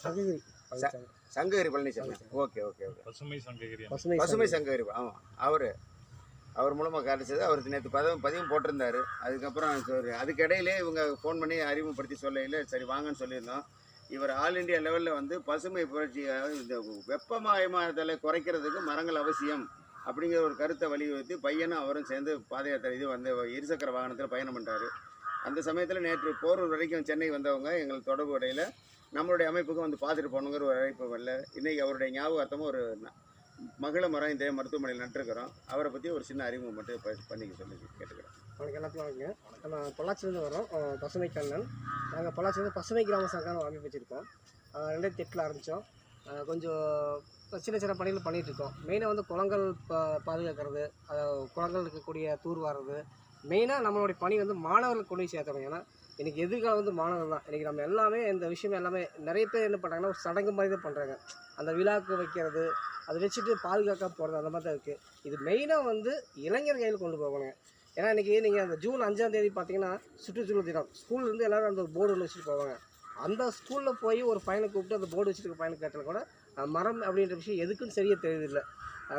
Sankagiri Palaniswami. Sankagiri Palaniswami. Okay okay okay. பசுமை சங்ககிரி. ஆமாம், அவர் மூலமாக கிடைச்சது. அவருக்கு நேற்று பதிவும் போட்டிருந்தாரு. அதுக்கப்புறம் அதுக்கு இடையிலே இவங்க ஃபோன் பண்ணி அறிமுகப்படுத்தி சொல்லையில் சரி வாங்கன்னு சொல்லியிருந்தோம். இவர் ஆல் இண்டியா லெவலில் வந்து பசுமை புரட்சி, இந்த வெப்பமயமாதலை குறைக்கிறதுக்கு மரங்கள் அவசியம் அப்படிங்கிற ஒரு கருத்தை வலியுறுத்தி பையனும் அவரும் சேர்ந்து பாத யாத்திரை இது வந்து இருசக்கர வாகனத்தில் பயணம் பண்ணுறாரு. அந்த சமயத்தில் நேற்று போரூர் வரைக்கும் சென்னை வந்தவங்க எங்கள் தொடர்பு இடையில் நம்மளுடைய அமைப்புக்கும் வந்து பார்த்துட்டு போகணுங்கிற ஒரு அழைப்பு வரல. இன்றைக்கி அவருடைய ஞாபகார்த்தமாக ஒரு மகள மரம் இந்த மருத்துவமனையில் நட்டுருக்கிறோம். அவரை பற்றி ஒரு சின்ன அறிமுகம் மட்டும் பண்ணிக்க சொல்லி கேட்டுக்கிறேன். வணக்கம், எல்லாத்துக்கும் வணக்கம். நம்ம பொள்ளாச்சிலேருந்து வரோம். பசுமை கண்ணன். நாங்கள் பொள்ளாச்சிலேருந்து பசுமை கிராம சங்கம் அமைப்பு வச்சுருக்கோம். 2008 ஆரம்பித்தோம். கொஞ்சம் சின்ன சின்ன பணிகள் பண்ணிகிட்ருக்கோம். மெயினாக வந்து குளங்கள் பாதுகாக்கிறது, குளங்கள் இருக்கக்கூடிய தூர் வாடுறது. மெயினாக நம்மளுடைய பணி வந்து மாணவர்களுக்கு கொண்டு போய் சேர்த்தணும். ஏன்னா இன்றைக்கி எதிர்காலம் வந்து மாணவர்கள் தான். இன்றைக்கி நம்ம எல்லாமே இந்த விஷயம் எல்லாமே நிறைய பேர் என்ன பண்ணுறாங்கன்னா ஒரு சடங்கு மாதிரி தான் பண்ணுறாங்க. அந்த விழாவுக்கு வைக்கிறது, அதை வச்சுட்டு பாதுகாக்க போகிறது, அந்த மாதிரி தான் இருக்குது. இது மெயினாக வந்து இளைஞர் கையில் கொண்டு போகணுங்க. ஏன்னா இன்றைக்கி நீங்கள் அந்த ஜூன் 5ஆம் தேதி பார்த்தீங்கன்னா சுற்றுச்சூழல் தினம். ஸ்கூல்லேருந்து எல்லோரும் அந்த போர்டு ஒன்று வச்சுட்டு போவாங்க. அந்த ஸ்கூலில் போய் ஒரு பையனை கூப்பிட்டு அந்த போர்டு வச்சுருக்க பையனை கேட்டால் கூட மரம் அப்படின்ற விஷயம் எதுக்குன்னு சரியாக தெரியுதில்லை.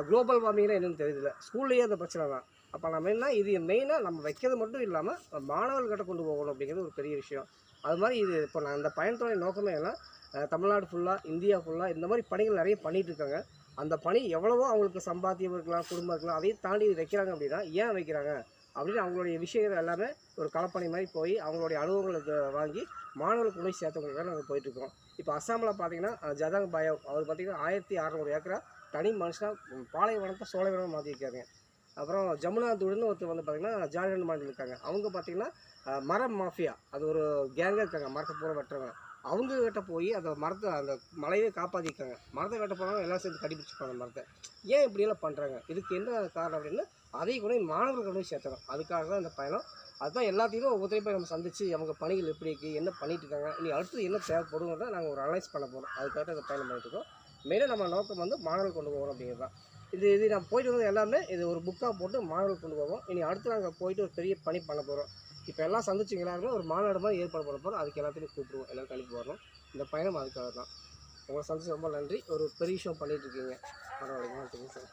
குளோபல் வார்மிங்னா என்னென்னு தெரியுதில்லை. ஸ்கூல்லேயே அந்த பிரச்சனை தான். அப்போ நம்ம என்ன இது மெயினாக நம்ம வைக்கிறது மட்டும் இல்லாமல் மாணவர்கிட்ட கொண்டு போகணும் அப்படிங்கிறது ஒரு பெரிய விஷயம். அது மாதிரி இது இப்போ நான் அந்த பயணத்தோடைய நோக்கமே எல்லாம் தமிழ்நாடு ஃபுல்லாக, இந்தியா ஃபுல்லாக இந்த மாதிரி பணிகள் நிறைய பண்ணிகிட்ருக்காங்க. அந்த பணி எவ்வளவோ அவங்களுக்கு சம்பாத்தியம் இருக்கலாம், குடும்பம் இருக்கலாம், அதையும் தாண்டி வைக்கிறாங்க. அப்படின்னா ஏன் வைக்கிறாங்க அப்படின்னு அவங்களுடைய விஷயங்கள் எல்லாமே ஒரு களப்பணி மாதிரி போய் அவங்களுடைய அனுபவங்களுக்கு வாங்கி மாணவர்களுக்கு போய் சேர்த்தவங்களுக்காக நாங்கள் போயிட்டுருக்கோம். இப்போ அஸ்ஸாமில் பார்த்தீங்கன்னா ஜதாங் பாயோ அவர் பார்த்திங்கன்னா 1600 ஏக்கரா தனி மனுஷனாக பாலைவனத்தை சோலைவனம் மாற்றிருக்காங்க. அப்புறம் ஜமுனா தூடுன்னு ஒருத்தர் வந்து பார்த்திங்கன்னா ஜார்க்கண்ட் மாநிலம் இருக்காங்க. அவங்க பார்த்திங்கன்னா மரம் மாஃபியா, அது ஒரு கேங்காக இருக்காங்க, மரத்தை பூரா வெட்டுறவங்க. அவங்ககிட்ட போய் அந்த மரத்தை அந்த மலையை காப்பாற்றிருக்காங்க. மரத்தை வெட்ட போனாலும் எல்லாம் சேர்ந்து கடிப்பிடிச்சிப்பாங்க மரத்தை. ஏன் இப்படியெல்லாம் பண்ணுறாங்க, இதுக்கு என்ன காரணம் அப்படின்னு அதையும் கூட மாணவர்கள் கொண்டு போய் சேர்த்தணும். அதுக்காக தான் இந்த பயணம். அதுதான் எல்லாத்தையும் ஒவ்வொருத்தரையும் போய் நம்ம சந்தித்து அவங்க பணிகள் எப்படி இருக்குது, என்ன பண்ணிட்டு இருக்காங்க, இனி அடுத்து என்ன தேவைப்படுங்கிறத நாங்கள் ஒரு அனலைஸ் பண்ண போகிறோம். அதுக்காக தான் இந்த பயணம் பண்ணிட்டுருக்கோம். மெயினாக நம்ம நோக்கம் வந்து மாணவர்கள் கொண்டு போகணும் அப்படிங்கிறது தான். இது நான் போயிட்டு வந்தது எல்லாமே இது ஒரு புக்காக போட்டு மாணவர்கள் கொண்டு போவோம். இனி அடுத்து நாங்கள் போயிட்டு ஒரு பெரிய பணி பண்ண போகிறோம். இப்போ எல்லாம் சந்திச்சிங்க எல்லாருமே ஒரு மாநாடு மாதிரி ஏற்பாடு பண்ண போகிறோம். அதுக்கு எல்லாத்தையும் கூப்பிடுவோம், எல்லோரும் கழிப்பு வரணும். இந்த பயணம் அதுக்காக தான். உங்களை சந்திச்சு ரொம்ப நன்றி. ஒரு பெரிய விஷயம் பண்ணிகிட்ருக்கீங்க. பரவாயில்லைங்க சார்.